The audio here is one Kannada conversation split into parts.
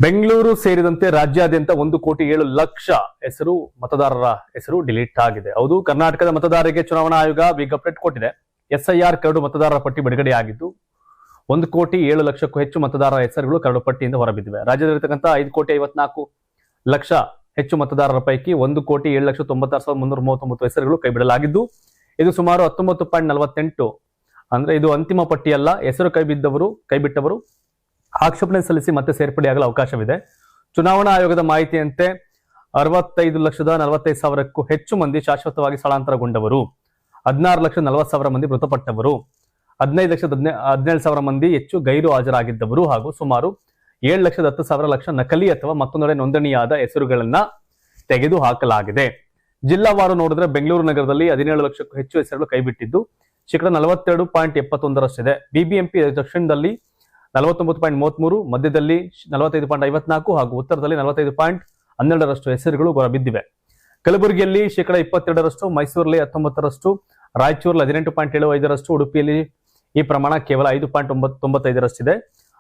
ಬೆಂಗಳೂರು ಸೇರಿದಂತೆ ರಾಜ್ಯಾದ್ಯಂತ 1,07,00,000 ಹೆಸರು ಮತದಾರರ ಹೆಸರು ಡಿಲೀಟ್ ಆಗಿದೆ. ಹೌದು, ಕರ್ನಾಟಕದ ಮತದಾರರಿಗೆ ಚುನಾವಣಾ ಆಯೋಗ ಬಿಗ್ ಅಪ್ಡೇಟ್ ಕೊಟ್ಟಿದೆ. ಎಸ್ಐಆರ್ ಕರಡು ಮತದಾರರ ಪಟ್ಟಿ ಬಿಡುಗಡೆಯಾಗಿದ್ದು 1,07,00,000ಕ್ಕೂ ಹೆಚ್ಚು ಮತದಾರರ ಹೆಸರುಗಳು ಕರಡು ಪಟ್ಟಿಯಿಂದ ಹೊರಬಿದ್ದಿವೆ. ರಾಜ್ಯದಲ್ಲಿರತಕ್ಕಂಥ 5,54,00,000 ಹೆಚ್ಚು ಮತದಾರರ ಪೈಕಿ 1,07,96,339 ಹೆಸರುಗಳು ಕೈಬಿಡಲಾಗಿದ್ದು, ಇದು ಸುಮಾರು 19.48. ಅಂದ್ರೆ ಇದು ಅಂತಿಮ ಪಟ್ಟಿಯಲ್ಲ. ಹೆಸರು ಕೈಬಿಟ್ಟವರು ಆಕ್ಷೇಪಣೆ ಸಲ್ಲಿಸಿ ಮತ್ತೆ ಸೇರ್ಪಡೆಯಾಗಲು ಅವಕಾಶವಿದೆ. ಚುನಾವಣಾ ಆಯೋಗದ ಮಾಹಿತಿಯಂತೆ 65,45,000ಕ್ಕೂ ಹೆಚ್ಚು ಮಂದಿ ಶಾಶ್ವತವಾಗಿ ಸ್ಥಳಾಂತರಗೊಂಡವರು, 16,40,000 ಮಂದಿ ಮೃತಪಟ್ಟವರು, 15,17,000 ಮಂದಿ ಹೆಚ್ಚು ಗೈರು ಹಾಜರಾಗಿದ್ದವರು ಹಾಗೂ ಸುಮಾರು 7,10,000 ನಕಲಿ ಅಥವಾ ಮತ್ತೊಂದೆಡೆ ನೋಂದಣಿಯಾದ ಹೆಸರುಗಳನ್ನ ತೆಗೆದು ಹಾಕಲಾಗಿದೆ. ಜಿಲ್ಲಾವಾರು ನೋಡಿದ್ರೆ ಬೆಂಗಳೂರು ನಗರದಲ್ಲಿ 17 ಲಕ್ಷಕ್ಕೂ ಹೆಚ್ಚು ಹೆಸರುಗಳು ಕೈಬಿಟ್ಟಿದ್ದು ಶೇಕಡ 42.71ರಷ್ಟಿದೆ. ಬಿಬಿಎಂಪಿ ದಕ್ಷಿಣದಲ್ಲಿ 49.33, ಮಧ್ಯದಲ್ಲಿ 45.54 ಹಾಗೂ ಉತ್ತರದಲ್ಲಿ 45.12ರಷ್ಟು ಹೆಸರುಗಳು ಹೊರಬಿದ್ದಿವೆ. ಕಲಬುರಗಿಯಲ್ಲಿ ಶೇಕಡ 22ರಷ್ಟು, ಮೈಸೂರಲ್ಲಿ 19ರಷ್ಟು, ರಾಯಚೂರಲ್ಲಿ 18.75ರಷ್ಟು, ಉಡುಪಿಯಲ್ಲಿ ಈ ಪ್ರಮಾಣ ಕೇವಲ 5.95ರಷ್ಟಿದೆ.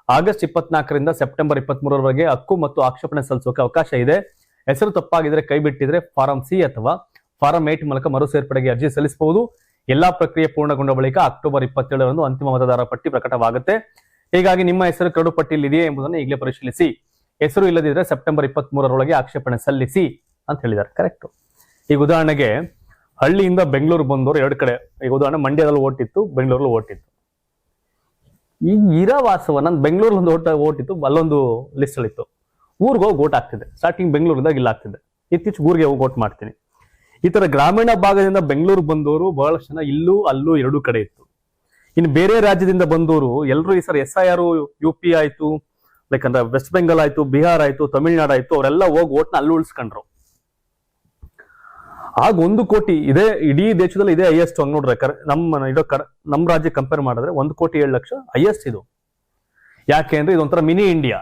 ಆಗಸ್ಟ್ 24ರಿಂದ ಸೆಪ್ಟೆಂಬರ್ 23ರವರೆಗೆ ಹಕ್ಕು ಮತ್ತು ಆಕ್ಷೇಪಣೆ ಸಲ್ಲಿಸೋಕೆ ಅವಕಾಶ ಇದೆ. ಹೆಸರು ತಪ್ಪಾಗಿದ್ರೆ ಕೈಬಿಟ್ಟಿದ್ರೆ ಫಾರಂ ಸಿ ಅಥವಾ ಫಾರಂ 8 ಮೂಲಕ ಮರು ಸೇರ್ಪಡೆಗೆ ಅರ್ಜಿ ಸಲ್ಲಿಸಬಹುದು. ಎಲ್ಲಾ ಪ್ರಕ್ರಿಯೆ ಪೂರ್ಣಗೊಂಡ ಬಳಿಕ ಅಕ್ಟೋಬರ್ 27ರಂದು ಅಂತಿಮ ಮತದಾರರ ಪಟ್ಟಿ ಪ್ರಕಟವಾಗುತ್ತೆ. ಹೀಗಾಗಿ ನಿಮ್ಮ ಹೆಸರು ಕರಡು ಪಟ್ಟಿಯಲ್ಲಿ ಇದೆಯೇ ಎಂಬುದನ್ನು ಈಗಲೇ ಪರಿಶೀಲಿಸಿ. ಹೆಸರು ಇಲ್ಲದಿದ್ರೆ ಸೆಪ್ಟೆಂಬರ್ 23ರೊಳಗೆ ಆಕ್ಷೇಪಣೆ ಸಲ್ಲಿಸಿ ಅಂತ ಹೇಳಿದ್ದಾರೆ. ಕರೆಕ್ಟ್. ಈಗ ಉದಾಹರಣೆಗೆ ಹಳ್ಳಿಯಿಂದ ಬೆಂಗಳೂರು ಬಂದವರು ಎರಡು ಕಡೆ, ಈಗ ಉದಾಹರಣೆ ಮಂಡ್ಯದಲ್ಲಿ ಓಟಿತ್ತು, ಬೆಂಗಳೂರಲ್ಲಿ ಓಟಿತ್ತು. ಈ ಇರವಾಸವ ನಾನು ಬೆಂಗಳೂರಲ್ಲಿ ಒಂದು ಓಟಿತ್ತು, ಅಲ್ಲೊಂದು ಲಿಸ್ಟ್ ಅಲ್ಲಿ ಇತ್ತು. ಊರಿಗೆ ಹೋಗಿ ಓಟ್ ಆಗ್ತಿದೆ. ಸ್ಟಾರ್ಟಿಂಗ್ ಬೆಂಗಳೂರಿದಾಗ ಇಲ್ಲ ಆಗ್ತಿದೆ. ಇತ್ತೀಚೆಗೆ ಊರಿಗೆ ಹೋಗಿ ಓಟ್ ಮಾಡ್ತೀನಿ. ಈ ತರ ಗ್ರಾಮೀಣ ಭಾಗದಿಂದ ಬೆಂಗಳೂರು ಬಂದವರು ಬಹಳಷ್ಟು ಜನ ಇಲ್ಲೂ ಅಲ್ಲೂ ಎರಡು ಕಡೆ ಇತ್ತು. ಇನ್ನು ಬೇರೆ ರಾಜ್ಯದಿಂದ ಬಂದವರು ಎಲ್ಲರೂ ಈ ಸರ್ SIR UP ಆಯ್ತು, ಲೈಕ್ ಅಂದ್ರೆ ವೆಸ್ಟ್ ಬೆಂಗಾಲ್ ಆಯ್ತು, ಬಿಹಾರ್ ಆಯ್ತು, ತಮಿಳ್ನಾಡು ಆಯ್ತು, ಅವರೆಲ್ಲ ಹೋಗಿ ಓಟ್ನ ಅಲ್ಲಿ ಉಳಿಸ್ಕೊಂಡ್ರು. ಆಗ 1 ಕೋಟಿ ಇದೆ ಇಡೀ ದೇಶದಲ್ಲಿ ಇದೇ ಹೈಯೆಸ್ಟ್. ಹಂಗ್ ನೋಡ್ರೆ ನಮ್ಮ ರಾಜ್ಯ ಕಂಪೇರ್ ಮಾಡಿದ್ರೆ 1,07,00,000 ಹೈಯೆಸ್ಟ್ ಇದು. ಯಾಕೆ ಅಂದ್ರೆ ಇದೊಂಥರ ಮಿನಿ ಇಂಡಿಯಾ.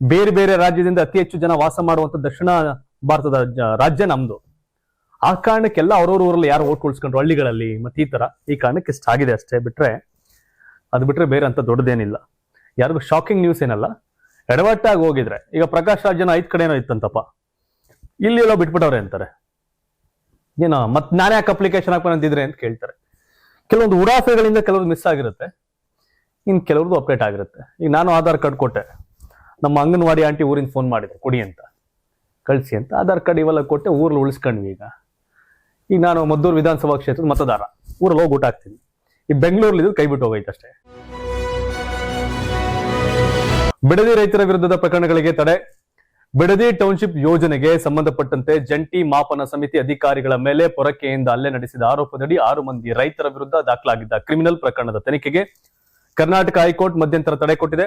ಬೇರೆ ಬೇರೆ ರಾಜ್ಯದಿಂದ ಅತಿ ಹೆಚ್ಚು ಜನ ವಾಸ ಮಾಡುವಂತ ದಕ್ಷಿಣ ಭಾರತದ ರಾಜ್ಯ ನಮ್ದು. ಆ ಕಾರಣಕ್ಕೆಲ್ಲ ಅವ್ರವ್ರ ಊರಲ್ಲಿ ಯಾರು ಓಟ್ ಉಳಿಸ್ಕೊಂಡ್ರು ಹಳ್ಳಿಗಳಲ್ಲಿ, ಮತ್ತೆ ಈ ಕಾರಣಕ್ಕೆ ಇಷ್ಟ ಆಗಿದೆ ಅಷ್ಟೇ. ಅದು ಬಿಟ್ರೆ ಬೇರೆ ಅಂತ ದೊಡ್ಡದೇನಿಲ್ಲ. ಯಾರಿಗೂ ಶಾಕಿಂಗ್ ನ್ಯೂಸ್ ಏನಲ್ಲ. ಎಡವಟ್ಟಾಗಿ ಹೋಗಿದ್ರೆ ಈಗ ಪ್ರಕಾಶ್ ರಾಜ್ಯನ 5 ಕಡೆನೋ ಇತ್ತಂತಪ್ಪ, ಇಲ್ಲಿ ಎಲ್ಲೋ ಬಿಟ್ಬಿಟ್ಟವ್ರೆ ಅಂತಾರೆ. ಏನೋ ಮತ್ ನಾನೇ ಯಾಕೆ ಅಪ್ಲಿಕೇಶನ್ ಹಾಕ್ಬಂದಿದ್ರೆ ಅಂತ ಕೇಳ್ತಾರೆ. ಕೆಲವೊಂದು ಉಡಾಫೆಗಳಿಂದ ಕೆಲವ್ರು ಮಿಸ್ ಆಗಿರುತ್ತೆ, ಇನ್ ಕೆಲವ್ರದ್ದು ಅಪ್ಡೇಟ್ ಆಗಿರುತ್ತೆ. ಈಗ ನಾನು ಆಧಾರ್ ಕಾರ್ಡ್ ಕೊಟ್ಟೆ, ನಮ್ಮ ಅಂಗನವಾಡಿ ಆಂಟಿ ಊರಿಂದ ಫೋನ್ ಮಾಡಿದೆ ಕೊಡಿ ಅಂತ, ಕಳಿಸಿ ಅಂತ. ಆಧಾರ್ ಕಾರ್ಡ್ ಇವೆಲ್ಲ ಕೊಟ್ಟೆ, ಊರಲ್ಲಿ ಉಳಿಸ್ಕೊಂಡ್ವಿ. ಈಗ ನಾನು ಮದ್ದೂರು ವಿಧಾನಸಭಾ ಕ್ಷೇತ್ರದ ಮತದಾರ, ಊರಲ್ಲಿ ಹೋಗಿ ಊಟ ಹಾಕ್ತೀನಿ. ಈ ಬೆಂಗಳೂರಲ್ಲಿ ಇದು ಕೈ ಬಿಟ್ಟು ಹೋಗೈತೆ ಅಷ್ಟೇ. ಬಿಡದಿ ರೈತರ ವಿರುದ್ಧದ ಪ್ರಕರಣಗಳಿಗೆ ತಡೆ. ಬಿಡದಿ ಟೌನ್ಶಿಪ್ ಯೋಜನೆಗೆ ಸಂಬಂಧಪಟ್ಟಂತೆ ಜಂಟಿ ಮಾಪನ ಸಮಿತಿ ಅಧಿಕಾರಿಗಳ ಮೇಲೆ ಪೊರಕೆಯಿಂದ ಹಲ್ಲೆ ನಡೆಸಿದ ಆರೋಪದಡಿ 6 ಮಂದಿ ರೈತರ ವಿರುದ್ಧ ದಾಖಲಾಗಿದ್ದ ಕ್ರಿಮಿನಲ್ ಪ್ರಕರಣದ ತನಿಖೆಗೆ ಕರ್ನಾಟಕ ಹೈಕೋರ್ಟ್ ಮಧ್ಯಂತರ ತಡೆ ಕೊಟ್ಟಿದೆ.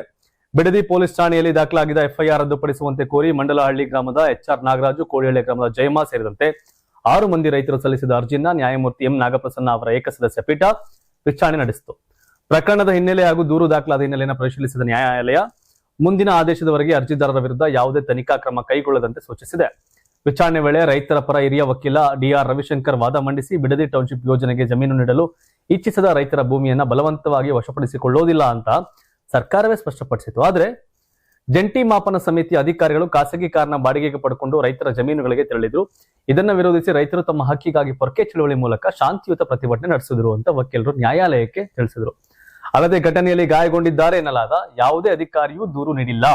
ಬಿಡದಿ ಪೊಲೀಸ್ ಠಾಣೆಯಲ್ಲಿ ದಾಖಲಾಗಿದ್ದ FIR ರದ್ದುಪಡಿಸುವಂತೆ ಕೋರಿ ಮಂಡಲಹಳ್ಳಿ ಗ್ರಾಮದ HR ನಾಗರಾಜು, ಕೋಳಿಹಳ್ಳಿ ಗ್ರಾಮದ ಜಯಮಾ ಸೇರಿದಂತೆ 6 ಮಂದಿ ರೈತರು ಸಲ್ಲಿಸಿದ ಅರ್ಜಿಯನ್ನ ನ್ಯಾಯಮೂರ್ತಿ M ನಾಗಪ್ರಸನ್ನ ಅವರ ಏಕಸದಸ್ಯ ಪೀಠ ವಿಚಾರಣೆ ನಡೆಸಿತು. ಪ್ರಕರಣದ ಹಿನ್ನೆಲೆ ಹಾಗೂ ದೂರು ದಾಖಲಾದ ಹಿನ್ನೆಲೆಯನ್ನು ಪರಿಶೀಲಿಸಿದ ನ್ಯಾಯಾಲಯ ಮುಂದಿನ ಆದೇಶದವರೆಗೆ ಅರ್ಜಿದಾರರ ವಿರುದ್ಧ ಯಾವುದೇ ತನಿಖಾ ಕ್ರಮ ಕೈಗೊಳ್ಳದಂತೆ ಸೂಚಿಸಿದೆ. ವಿಚಾರಣೆ ವೇಳೆ ರೈತರ ಪರ ಹಿರಿಯ ವಕೀಲ DR ರವಿಶಂಕರ್ ವಾದ ಮಂಡಿಸಿ ಬಿಡದಿ ಟೌನ್ಶಿಪ್ ಯೋಜನೆಗೆ ಜಮೀನು ನೀಡಲು ಇಚ್ಛಿಸದ ರೈತರ ಭೂಮಿಯನ್ನ ಬಲವಂತವಾಗಿ ವಶಪಡಿಸಿಕೊಳ್ಳೋದಿಲ್ಲ ಅಂತ ಸರ್ಕಾರವೇ ಸ್ಪಷ್ಟಪಡಿಸಿತು. ಆದ್ರೆ ಜಂಟಿ ಮಾಪನ ಸಮಿತಿ ಅಧಿಕಾರಿಗಳು ಖಾಸಗಿ ಕಾರಣ ಬಾಡಿಗೆಗೆ ಪಡ್ಕೊಂಡು ರೈತರ ಜಮೀನುಗಳಿಗೆ ತೆರಳಿದ್ರು. ಇದನ್ನ ವಿರೋಧಿಸಿ ರೈತರು ತಮ್ಮ ಹಕ್ಕಿಗಾಗಿ ಪೊರಕೆ ಚಳವಳಿ ಮೂಲಕ ಶಾಂತಿಯುತ ಪ್ರತಿಭಟನೆ ನಡೆಸಿದ್ರು ಅಂತ ವಕೀಲರು ನ್ಯಾಯಾಲಯಕ್ಕೆ ತಿಳಿಸಿದ್ರು. ಅಲ್ಲದೆ ಘಟನೆಯಲ್ಲಿ ಗಾಯಗೊಂಡಿದ್ದಾರೆ ಎನ್ನಲಾದ ಯಾವುದೇ ಅಧಿಕಾರಿಯೂ ದೂರು ನೀಡಿಲ್ಲ.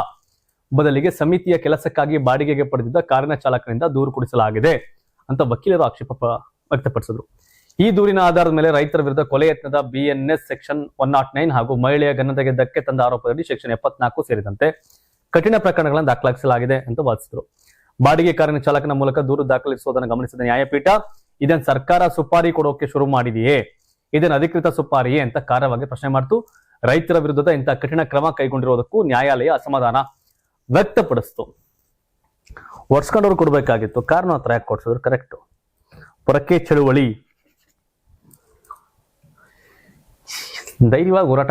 ಬದಲಿಗೆ ಸಮಿತಿಯ ಕೆಲಸಕ್ಕಾಗಿ ಬಾಡಿಗೆಗೆ ಪಡೆದಿದ್ದ ಕಾರಿನ ಚಾಲಕನಿಂದ ದೂರು ಕೊಡಿಸಲಾಗಿದೆ ಅಂತ ವಕೀಲರು ಆಕ್ಷೇಪ ವ್ಯಕ್ತಪಡಿಸಿದ್ರು. ಈ ದೂರಿನ ಆಧಾರದ ಮೇಲೆ ರೈತರ ವಿರುದ್ಧ ಕೊಲೆ ಯತ್ನದ BNS ಸೆಕ್ಷನ್ 109 ಹಾಗೂ ಮಹಿಳೆಯ ಘನತೆಗೆ ಧಕ್ಕೆ ತಂದ ಆರೋಪದಡಿ ಸೆಕ್ಷನ್ 74 ಸೇರಿದಂತೆ ಕಠಿಣ ಪ್ರಕರಣಗಳನ್ನು ದಾಖಲಿಸಲಾಗಿದೆ ಅಂತ ವಾದಿಸಿದರು. ಬಾಡಿಗೆ ಕಾರಿನ ಚಾಲಕನ ಮೂಲಕ ದೂರು ದಾಖಲಿಸುವುದನ್ನು ಗಮನಿಸಿದ ನ್ಯಾಯಪೀಠ, ಇದನ್ನು ಸರ್ಕಾರ ಸುಪಾರಿ ಕೊಡೋಕೆ ಶುರು ಮಾಡಿದೆಯೇ, ಇದನ್ನು ಅಧಿಕೃತ ಸುಪಾರಿಯೇ ಅಂತ ಖಾರವಾಗಿ ಪ್ರಶ್ನೆ ಮಾಡಿತು. ರೈತರ ವಿರುದ್ಧದ ಇಂತಹ ಕಠಿಣ ಕ್ರಮ ಕೈಗೊಂಡಿರುವುದಕ್ಕೂ ನ್ಯಾಯಾಲಯ ಅಸಮಾಧಾನ ವ್ಯಕ್ತಪಡಿಸಿತು. ಒಡ್ಸ್ಕೊಂಡವ್ರು ಕೊಡ್ಬೇಕಾಗಿತ್ತು, ಕಾರಣ ಹತ್ರ ಯಾಕೆ ಕೊಡ್ಸಿದ್ರು? ಕರೆಕ್ಟ್. ಪೊರಕೆ ಚಳುವಳಿ ಧೈರ್ಯವಾಗಿ ಹೋರಾಟ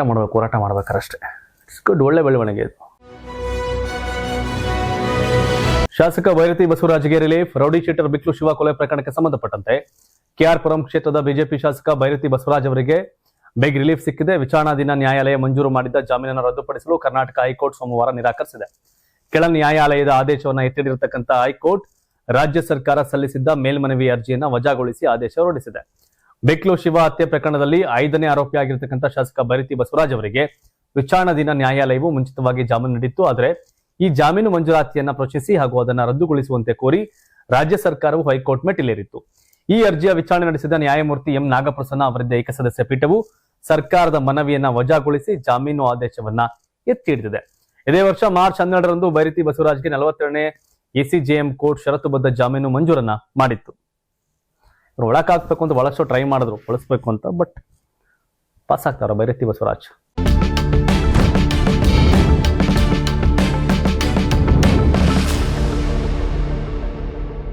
ಮಾಡ್ಬೇಕಾರಷ್ಟೇ. ಇಟ್ಸ್ ಗುಡ್, ಒಳ್ಳೆ ಬೆಳವಣಿಗೆ ಇದು. ಶಾಸಕ ಭೈರತಿ ಬಸವರಾಜ್ಗೆ relief. Rowdy sheeter Biklu Shiva ಕೊಲೆ ಪ್ರಕರಣಕ್ಕೆ ಸಂಬಂಧಪಟ್ಟಂತೆ KR ಪುರಂ ಕ್ಷೇತ್ರದ ಬಿಜೆಪಿ ಶಾಸಕ ಭೈರತಿ ಬಸವರಾಜ್ ಅವರಿಗೆ ಬೇಗ ರಿಲೀಫ್ ಸಿಕ್ಕಿದೆ. ವಿಚಾರಣಾ ದಿನ ನ್ಯಾಯಾಲಯ ಮಂಜೂರು ಮಾಡಿದ್ದ ಜಾಮೀನನ್ನು ರದ್ದುಪಡಿಸಲು ಕರ್ನಾಟಕ ಹೈಕೋರ್ಟ್ ಸೋಮವಾರ ನಿರಾಕರಿಸಿದೆ. ಕೆಳ ನ್ಯಾಯಾಲಯದ ಆದೇಶವನ್ನ ಎತ್ತಿಡಿರತಕ್ಕಂತ ಹೈಕೋರ್ಟ್ ರಾಜ್ಯ ಸರ್ಕಾರ ಸಲ್ಲಿಸಿದ್ದ ಮೇಲ್ಮನವಿ ಅರ್ಜಿಯನ್ನ ವಜಾಗೊಳಿಸಿ ಆದೇಶ ಹೊರಡಿಸಿದೆ. ಬೆಕ್ಲು ಶಿವ ಹತ್ಯೆ ಪ್ರಕರಣದಲ್ಲಿ 5ನೇ ಆರೋಪಿಯಾಗಿರ್ತಕ್ಕಂಥ ಶಾಸಕ ಬೈರತಿ ಬಸವರಾಜ್ ಅವರಿಗೆ ವಿಚಾರಣಾಧೀನ ನ್ಯಾಯಾಲಯವು ಮುಂಚಿತವಾಗಿ ಜಾಮೀನು ನೀಡಿತ್ತು. ಆದರೆ ಈ ಜಾಮೀನು ಮಂಜೂರಾತಿಯನ್ನ ಪ್ರಶ್ನಿಸಿ ಹಾಗೂ ಅದನ್ನ ರದ್ದುಗೊಳಿಸುವಂತೆ ಕೋರಿ ರಾಜ್ಯ ಸರ್ಕಾರವು ಹೈಕೋರ್ಟ್ ಮೆಟ್ಟಿಲೇರಿತ್ತು. ಈ ಅರ್ಜಿಯ ವಿಚಾರಣೆ ನಡೆಸಿದ ನ್ಯಾಯಮೂರ್ತಿ ಎಂ ನಾಗಪ್ರಸನ್ನ ಅವರಿದ್ದ ಏಕಸದಸ್ಯ ಪೀಠವು ಸರ್ಕಾರದ ಮನವಿಯನ್ನ ವಜಾಗೊಳಿಸಿ ಜಾಮೀನು ಆದೇಶವನ್ನ ಎತ್ತಿ ಹಿಡಿದಿದೆ. ಇದೇ ವರ್ಷ ಮಾರ್ಚ್ 12ರಂದು ಬೈರತಿ ಬಸವರಾಜ್ಗೆ 42ನೇ ಎಸಿಜೆಎಂ ಕೋರ್ಟ್ ಷರತ್ತುಬದ್ಧ ಜಾಮೀನು ಮಂಜೂರನ್ನ ಮಾಡಿತ್ತು. ಒಳಕ್ ಹಾಕ್ಬೇಕು ಅಂತ ಬಹಳಷ್ಟು ಟ್ರೈ ಮಾಡಿದ್ರು ಬಳಸಬೇಕು ಅಂತ, ಬಟ್ ಪಾಸ್ ಆಗ್ತಾರ ಬೈರತಿ ಬಸವರಾಜ್.